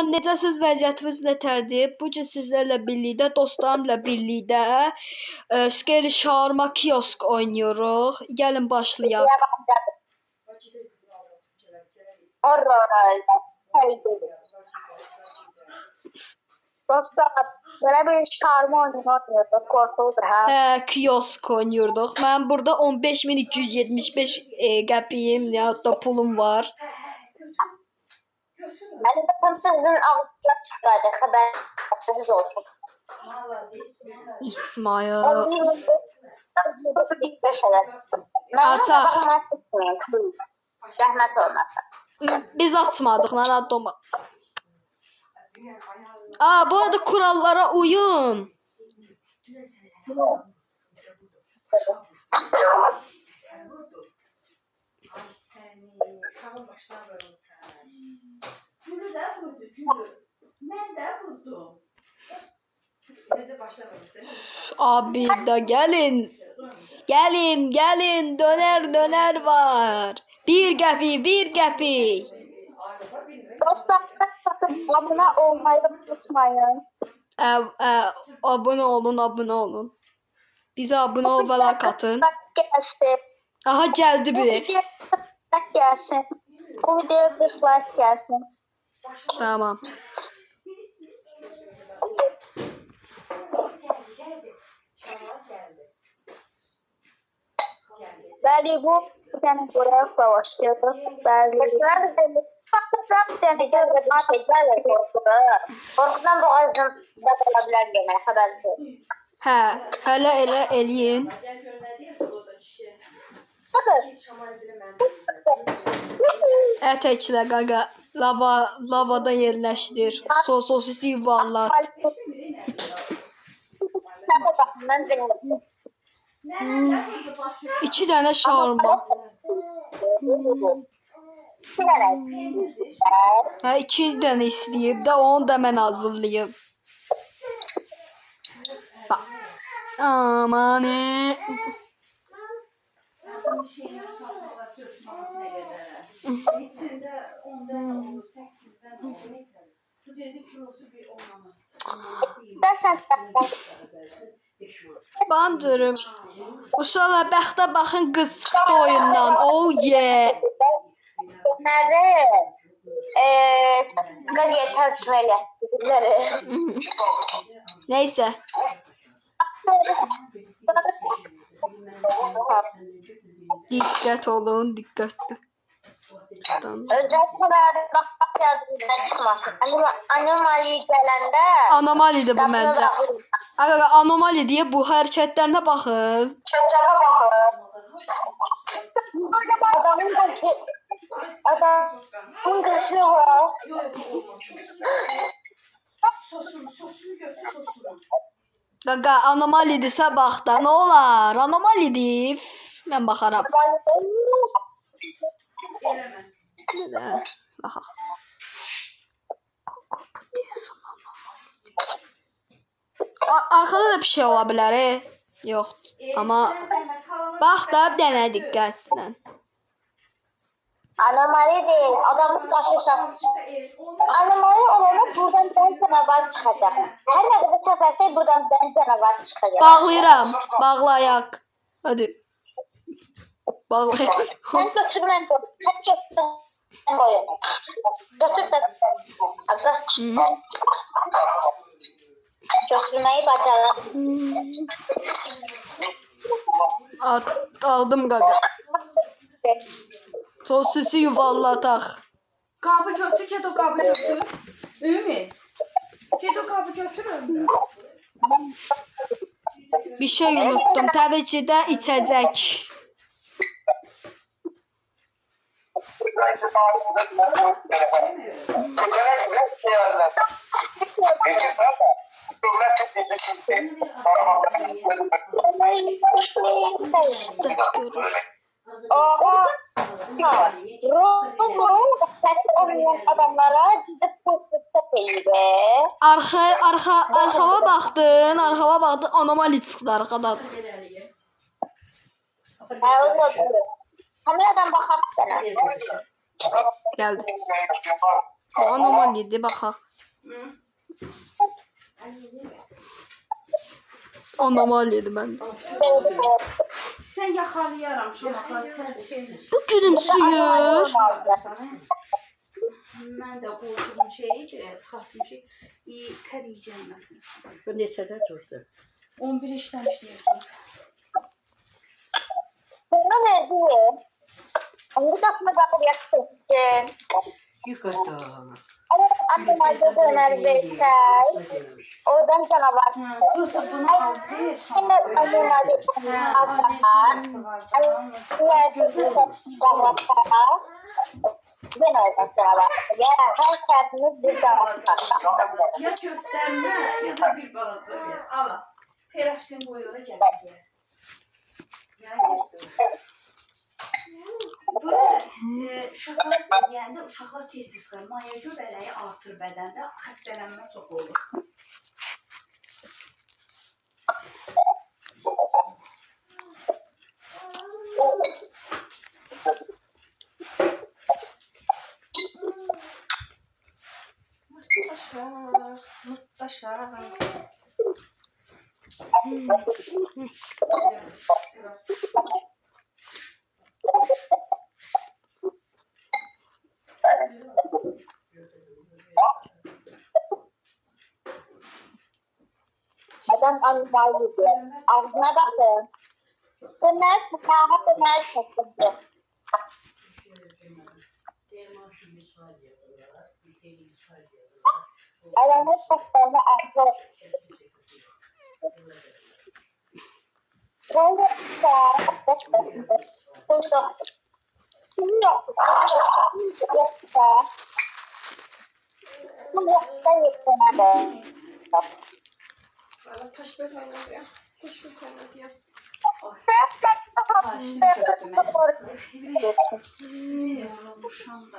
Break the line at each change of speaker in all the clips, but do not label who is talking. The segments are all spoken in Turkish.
Necəsiz, vəziyyətimiz nətərdir? Bu gün sizlərlə birlikdə, dostlarımla birlikdə Scary Shawarma kiosk oynuyoruz. Gəlin başlayaq.
Dostlar, böyle bir şarma oynuyorduk, korkuldur ha.
Kiosk oynuyorduk. Mən burada 15.275 qəpiyim, ya da pulum var.
Ben de tam sizin ağzına çıkacak haberiniz olsun.
İsmail.
Ataq. Zəhmət olmasın.
Biz açmadıq lan adamı. Bu arada kurallara uyun.
Gülü de vurdu, gülü. Ben de vurdum.
Abi da gelin. Gelin. Döner var. Bir qəpi.
Dostlar, abone olmayı unutmayın.
Abone olun. Bize abone ol ve like atın. Aha geldi biri.
Gelsin. Bu videoya dislike gelsin.
Tamam.
Bəli, bu səni buraya savaşıyorduk. Bəli. Korkudan boğazım da olabilir gene, haberiniz olsun.
Hələ elə eləyin. Ətəklə qaqa. Lavada yerləşdir. Sosisi yuvarlat. İki dənə şaurma. İki dənə istəyib də onu da mən hazırlayım. Bax. Aman.
İçində 10'dan olur, 8'den olur. Bu dedi kilosu bir 10'lama.
Bamcırım. Uşaqlar bəxtə baxın, qız çıxdı oyundan. Oh yeah.
Nerede? Gagaya tartışmayla.
Neyse. Diqqət olun, diqqətli.
Özellikle bak yardımcıdan çıkmasın. Anomali gelende.
Anomalidir bu məncə. Anomali deyə bu hərəkətlərinə baxın.
Çocuğa bakın. Adamın gözü var.
Sosunu götür sosunu.
Qaqa anomalidirsə bax da, nə olar? Anomalidir. Mən baxaram.
Eleme.
Baxaq. Arkada da bir şey ola bilər. Yoxdur. Amma bax da bir dənə diqqətlə.
Anomali değil. Adamın taşı anomali olanı buradan ben canavar çıkacak. Her ne kadar seferse buradan ben canavar çıkacak.
Bağlayıram. Bağlayaq. Hadi. Bağlayaq.
Sen götür ben koy. Sen götür ben koyun. Götür ben. Götürmeyi bacaralım.
Aldım qaqa. Sosisi yuvarlataq.
Kabı götür, get o kabı götür. Ümit. Get o kabı götür ömrüm.
Bir şey unuttum. Təbii ki də içəcək.
Adamlara gidip fırsat değil be.
Arxava baxdın, anomali çıxdı arxadan.
Kameradan baxaq sənə.
Gəldi. O anomalidir, baxaq.
Hı?
Anomalidir məndə.
Sən yaxalayaram şamaqlar şey.
Bu gülümsüyür.
Mən də qoyduğum şeyi çıxartdım şey. Kər yiyəcəməsin.
Bu neçədə durdu?
11 işləmişdir.
Bunu verdim. Onu kapma kapı yaktın.
Yukarıda.
Evet, annemalde döner versel. Oradan canavar.
Burası buna az ver.
Şimdi annemalde döner ben oradan canavar. Ya her tarafımız bir canavar.
Ya gösterme ya da bir balaca ver. Ala. Her aşkın koyuyor gel. Böyle şokolad yeyəndə uşaqlar tez-tez çıxır. Maya göbələyi artır bədəndə, xəstələnmə çox olur. Mırtdaşaq.
Adam annemalde. Ağzına bakın. Döner sıkağı döner şekilde. Alanı saçlarını ağzı. Böyle sıkağı. Bunu. Kim yok? Yoksa. Bu yoksa yetmene.
Bana taş bet oynadı ya. Taş bet oynadı ya.
Boşandı.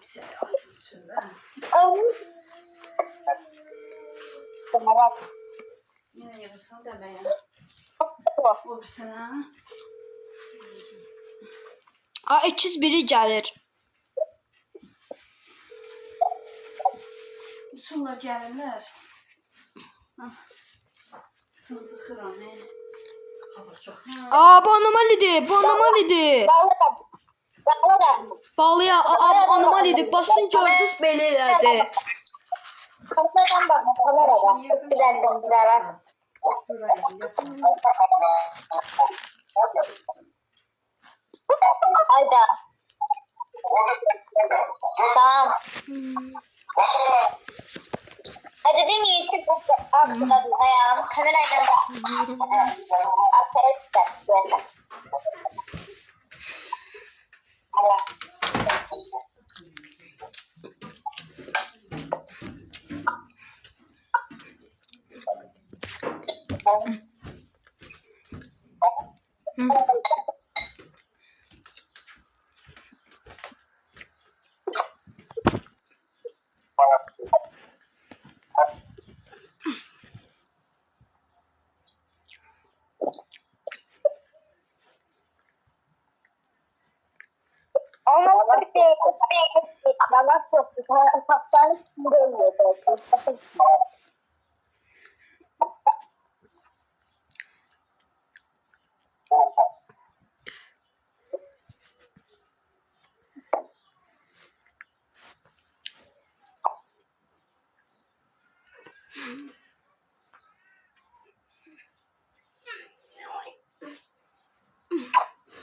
Şey atın içinde. Yine yapırsan deme ya. O bir sene.
Aa, ikiz biri gəlir.
Uçurlar gəlirlər. Tınçıxıram, hava çox.
Aa, bu anomalidir. Bu anomalidir. Balıya anomalidir. Başını gördünüz belə elədi.
Kafadan bak, kamerada. Güzelden güzel. Hayda. Tamam. Hadi dedim yeşil bu aklına ayağım kamerayla aferin. Allah.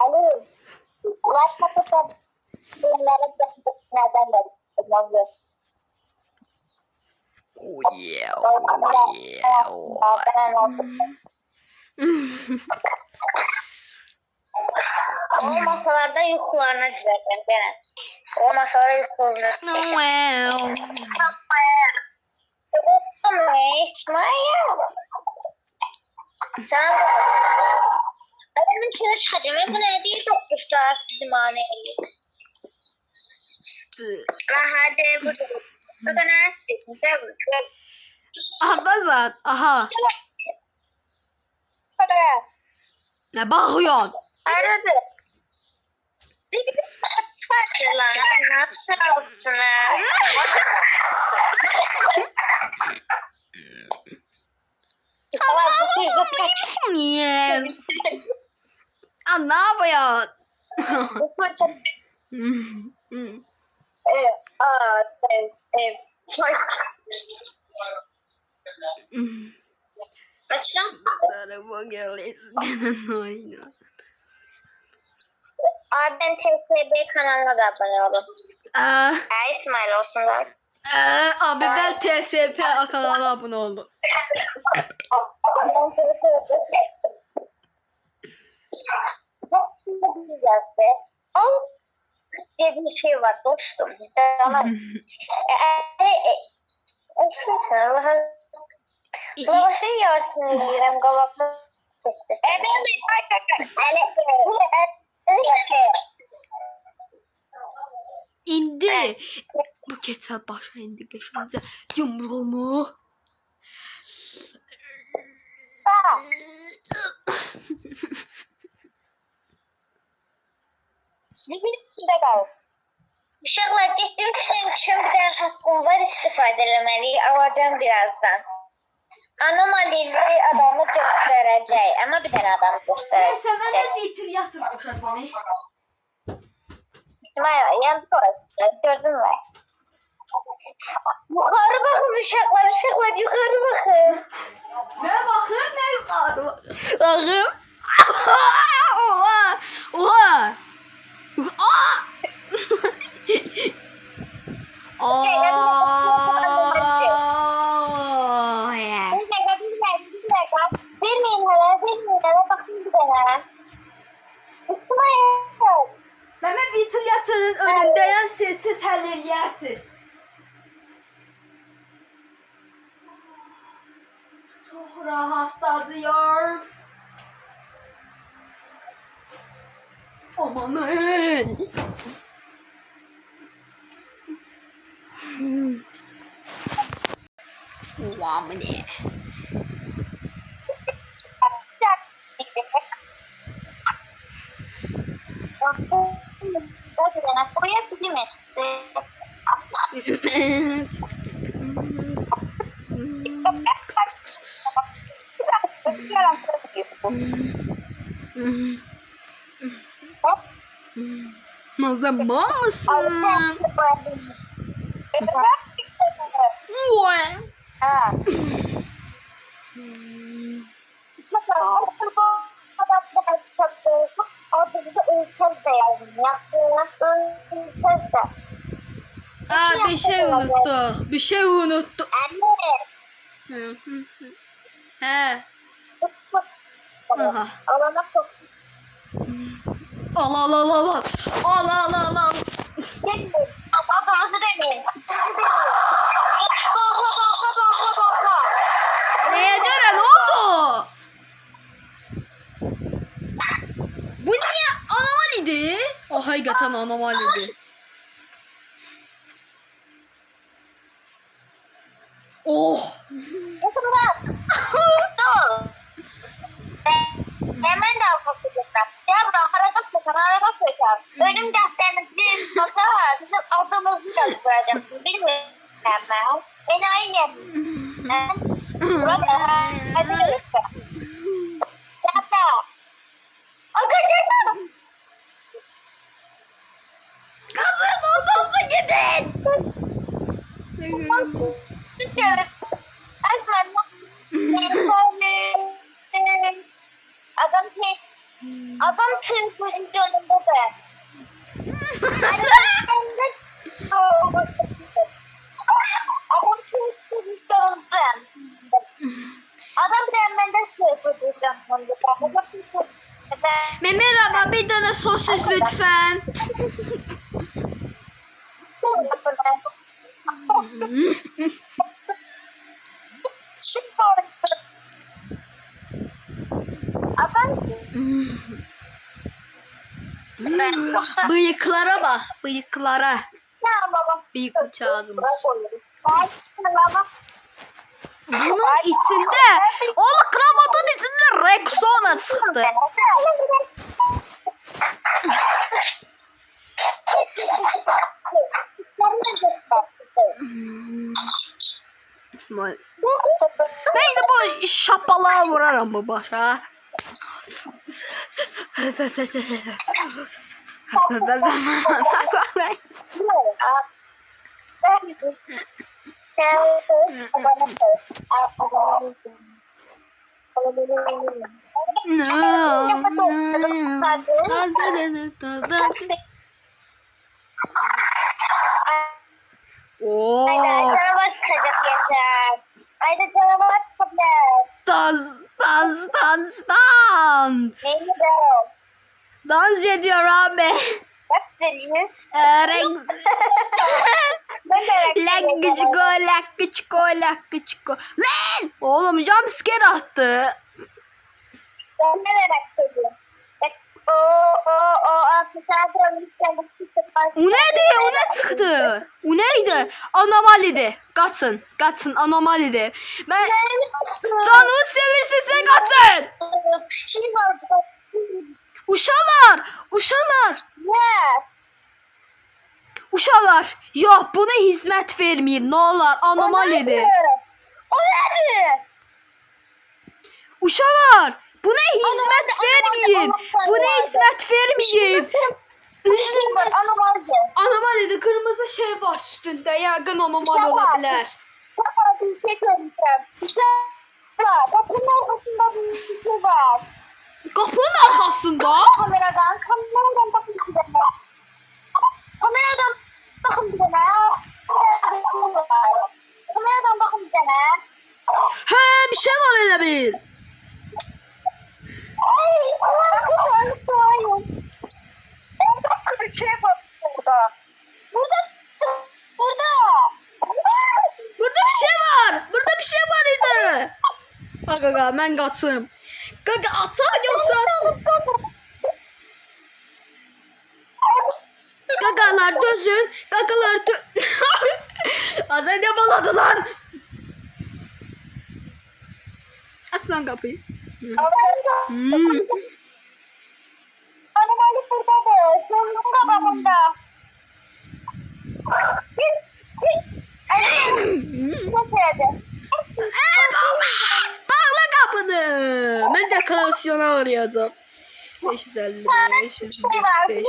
Alo, ulaşma tutar. Bunları nereden verir?
Oh yeah, oh yeah,
O masalarda yuxularına gülərəm, gələn. O masalarda yuxularına.
Noel.
İsmail. Sen adamın içine çıkacağım. Bu ne değil dokuzda bizim anneyi. Hadi bu. Bakın ne?
Aha, aha.
Hadi.
Ne bakıyorsun?
Aradı. Nasılsınız?
Yes. Ne yapıyor?
Arden TSB kanalına da abone olun. İsmail olsun da.
Abi ben TSP kanalına abone oldum.
Diye bir şey var dostum. Lavaşı yiyorsun diyorum kavaklı.
İndi. Bu keçəl başa indi qəşəngcə yumruğumu.
içinde kal. Uşaqlar getdim üçün bir dənə haqqım var istifadə eləməliyik. Alacağım birazdan. Anomalili adamı göstərəcək. Amma bir dənə adam
Sənə
göstərəcək.
nə vitir yatır qoşacağım.
İsmail yan tuvalet. Gördün mü? Yukarı bakın uşaqlar. Uşaqlar yukarı bakın.
Nə baxır, nə yuxarı baxır. Oha! Oha!
Vermeyin hele bakın bir tane. İsmail.
Məhəmməd ventilyatörün önündəyən siz həll eləyərsiniz. Çox rahatladır. Amanın. Uamne. Nazan mal mısın? Uy. Aa, bir şey unuttuk. Bir şey unuttuk. Hı. He. Aha. Al al al al al. Al al al al.
Adamızı demeyin.
Neye göre ne oldu? Bu niye anomaliydi? O hakikaten anomaliydi. Oh.
Hemen de alfabetler. Ya buradan hareket çeker, hareket çeker. Önüm defterinizi tutar, bizim adımızı göstereceğim. Bilmiyorum ben. Beni aynı. Burada hadi görüşürüz. Yata. Arkadaşlar.
Kızın odası gidin.
Tutuyoruz. Azman. Adam tüm pozisyonunda da. Adam tüm pozisyonunda. Adam bende pozisyonunda.
Merhaba, bir tane sosis lütfen. Bıyıklara bak, bıyıklara. Bıyık bıçağımız. Bunun içinde, o kravatın içinde Rexona çıktı. İsmail. Ben de bu şapalığa vuraram bu başa. Oo,
Ayda canavar çıkacak Yaşar. Ayda canavar çıkacak.
dans.
Neyini de o?
Dans ediyor abi.
Bak deliğini.
Renk.
Ben de
Lakkıçko. Lan! Oğlum jumpscare attı.
Ben de merak ediyorum. Bak o amfiteyatro'nun kendisi çıkmaz.
O neydi? O ne çıktı? O neydi? Anomalidi. Kaçın anomalidi. Ben canımı sevirsizse kaçın.
Şey vardı.
Uşaqlar, yox, buna hizmət verməyin, nə olar, anomalidir.
O nədir?
Uşaqlar, buna hizmət verməyin.
Üstün var, anomalidir.
Anomalidir, qırmızı şey var üstündə, yəqin anomali ola bilər.
Sana bir şey söyleyeceğim. Kapının arkasında bir şey var.
Qapının arxasında?
Kameradan bakın bir tane. Kameradan bakın bir tane. Kameradan bakın bir tane.
Hə, bir şey var elə bil.
Ay, Allah'ım sayın. En çok bir şey var burada. Burada.
Burada bir şey var idi. Qaqa, mən qaçım. Qaqa, ataq yoxsa... Qaqalar dözün. Azər nə baladılar? Aslan qapıyı.
Anomali buradadır. Sorunun da babında.
Bağla qapını. Mən dekorasyona arayacağım. 550, 545.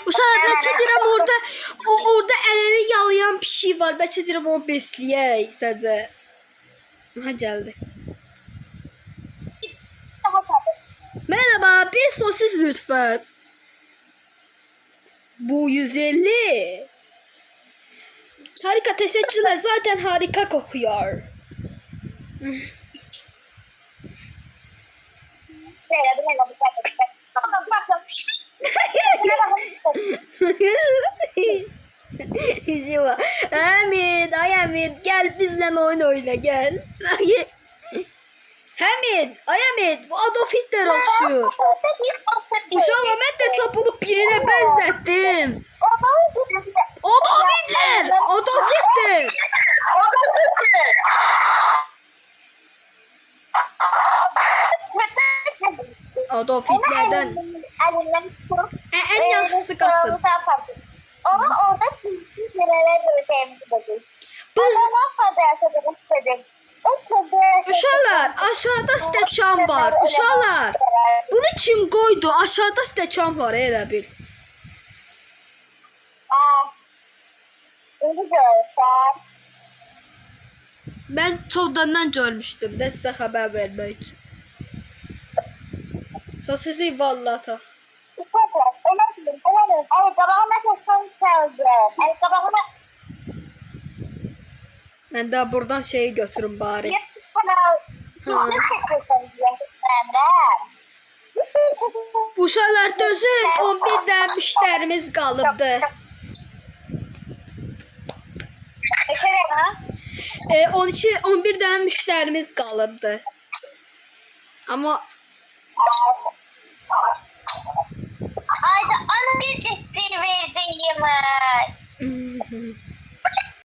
Uşaqlar, bəlkə deyirəm orada əlini yalayan pişik var. Bəlkə deyirəm onu besləyək sadəcə. Aha, gəldi. Merhaba, bir sosis lütfen. Bu 150. Harika, teşekkürler. Zaten harika kokuyor. Hamid, gel bizle oyun oyna gel. Hamid, bu Adolf Hitler okşuyor. Uşağım, ben de sapını birine benzettim. Adolf Hitler. Adolf Hitler'den en yaxşısı qaçın.
Onu orada siz neler göreceğimizi
Uşaqlar, aşağıda stəkan var. Uşaqlar, bunu kim qoydu? Aşağıda stəkan var, elə bil. Mən çoxdandan görmüşdüm də sizə xəbər vermək üçün. Sosizi vallataq. Mən də buradan şeyi götürüm bari. Uşaqlar dözün, 11 dənə müştərimiz qalıbdı. 11 dənə müştərimiz qalıbdı. Amma
Ayda ana bir ciddi verdiğimiz.